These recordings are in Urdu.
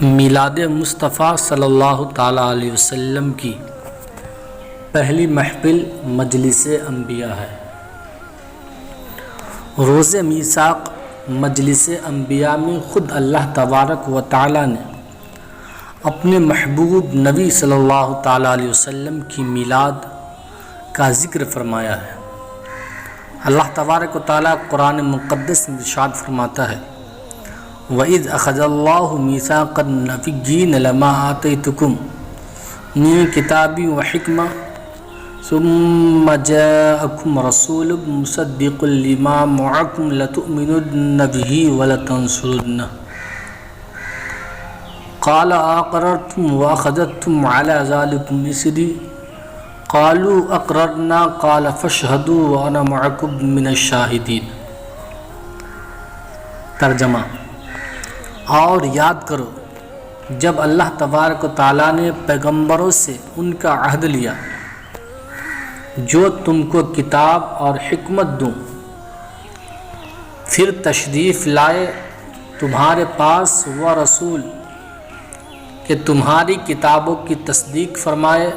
میلاد مصطفیٰ صلی اللہ تعالیٰ علیہ وسلم کی پہلی محفل مجلس انبیاء ہے۔ روز میثاق مجلس انبیاء میں خود اللہ تبارک و تعالیٰ نے اپنے محبوب نبی صلی اللہ تعالیٰ علیہ وسلم کی میلاد کا ذکر فرمایا ہے۔ اللہ تبارک و تعالیٰ قرآن مقدس میں ارشاد فرماتا ہے وَإِذْ أَخَذَ اللَّهُ مِيثَاقَ النَّبِيِّينَ لَمَا آتَيْتُكُم مِّن كِتَابٍ وَحِكْمَةٍ ثُمَّ جَاءَكُمْ رَسُولٌ مُّصَدِّقٌ لِّمَا مَعَكُمْ لَتُؤْمِنُنَّ بِهِ وَلَتَنصُرُنَّهُ قَالَ أَقْرَرْتُمْ وَأَخَذْتُمْ عَلَىٰ ذَلِكُمْ إِصْرِي قَالُوا أَقْرَرْنَا قَالَ فَاشْهَدُوا وَأَنَا مَعَكُمْ مِنَ الشَّاهِدِينَ۔ ترجمہ: اور یاد کرو جب اللہ تبارک و تعالیٰ نے پیغمبروں سے ان کا عہد لیا جو تم کو کتاب اور حکمت دوں، پھر تشریف لائے تمہارے پاس وہ رسول کہ تمہاری کتابوں کی تصدیق فرمائے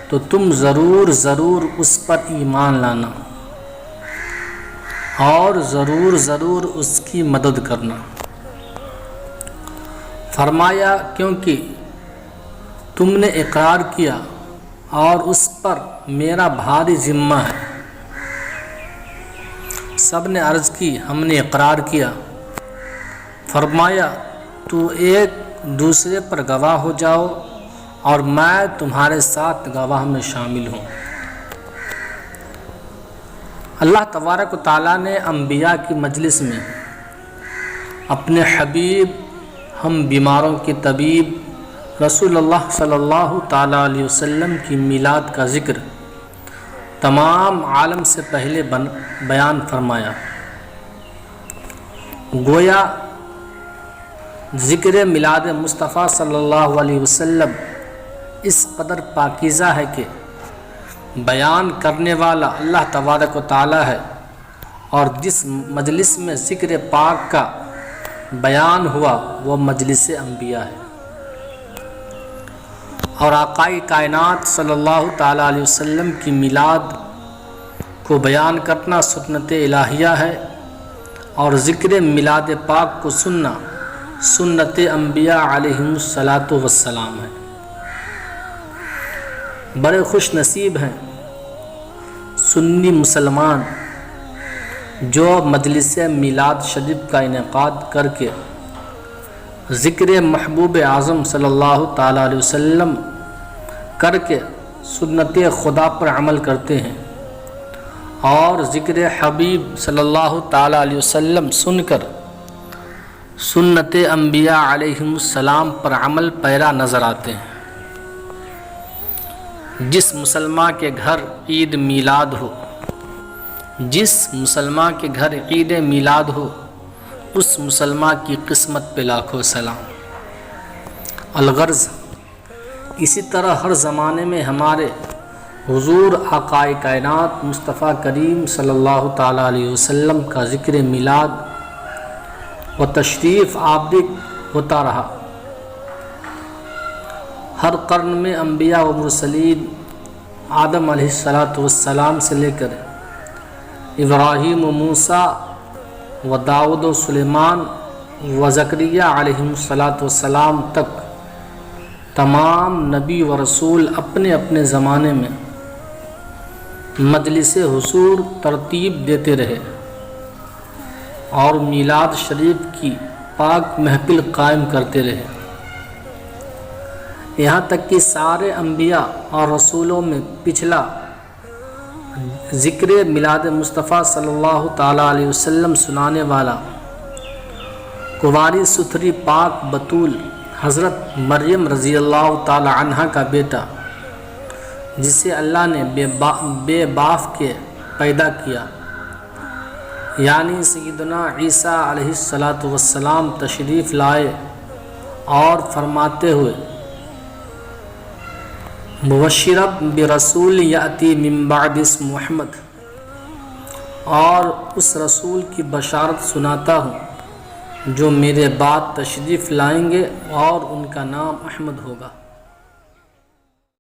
تو تم ضرور اس پر ایمان لانا اور ضرور اس کی مدد کرنا۔ فرمایا کیونکہ تم نے اقرار کیا اور اس پر میرا بھاری ذمہ ہے۔ سب نے عرض کی ہم نے اقرار کیا۔ فرمایا تو ایک دوسرے پر گواہ ہو جاؤ اور میں تمہارے ساتھ گواہ میں شامل ہوں۔ اللہ تبارک و تعالیٰ نے انبیاء کی مجلس میں اپنے حبیب ہم بیماروں کے طبیب رسول اللہ صلی اللہ تعالیٰ علیہ وسلم کی میلاد کا ذکر تمام عالم سے پہلے بیان فرمایا۔ گویا ذکر میلاد مصطفیٰ صلی اللہ علیہ وسلم اس قدر پاکیزہ ہے کہ بیان کرنے والا اللہ تبارک و تعالیٰ ہے، اور جس مجلس میں ذکر پاک کا بیان ہوا وہ مجلس انبیاء ہے، اور آقائے کائنات صلی اللہ تعالیٰ علیہ وسلم کی میلاد کو بیان کرنا سنت الہیہ ہے، اور ذکر میلاد پاک کو سننا سنت انبیاء علیہم السلام ہے۔ بڑے خوش نصیب ہیں سنی مسلمان جو مجلس میلاد شریف کا انعقاد کر کے ذکر محبوب اعظم صلی اللہ تعالیٰ علیہ وسلم کر کے سنت خدا پر عمل کرتے ہیں، اور ذکر حبیب صلی اللہ تعالیٰ علیہ وسلم سن کر سنت انبیاء علیہم السلام پر عمل پیرا نظر آتے ہیں۔ جس مسلمان کے گھر عید میلاد ہو اس مسلمان کی قسمت پہ لاکھوں سلام۔ الغرض اسی طرح ہر زمانے میں ہمارے حضور آقائے کائنات مصطفیٰ کریم صلی اللہ تعالیٰ علیہ وسلم کا ذکر میلاد و تشریف آوری ہوتا رہا۔ ہر قرن میں انبیاء و مرسلین آدم علیہ السلام سے لے کر ابراہیم و موسیٰ و داؤد و سلیمان و زکریا علیہ السلام تک تمام نبی و رسول اپنے اپنے زمانے میں مجلس حضور ترتیب دیتے رہے اور میلاد شریف کی پاک محفل قائم کرتے رہے، یہاں تک کہ سارے انبیاء اور رسولوں میں پچھلا ذکر میلاد مصطفیٰ صلی اللہ تعالیٰ علیہ وسلم سنانے والا کنواری ستھری پاک بطول حضرت مریم رضی اللہ تعالیٰ عنہا کا بیٹا، جسے اللہ نے بے باپ کے پیدا کیا، یعنی سیدنا عیسیٰ علیہ السلام تشریف لائے اور فرماتے ہوئے مبشرا برسول یاتی من بعد اسم محمد، اور اس رسول کی بشارت سناتا ہوں جو میرے بعد تشریف لائیں گے اور ان کا نام احمد ہوگا۔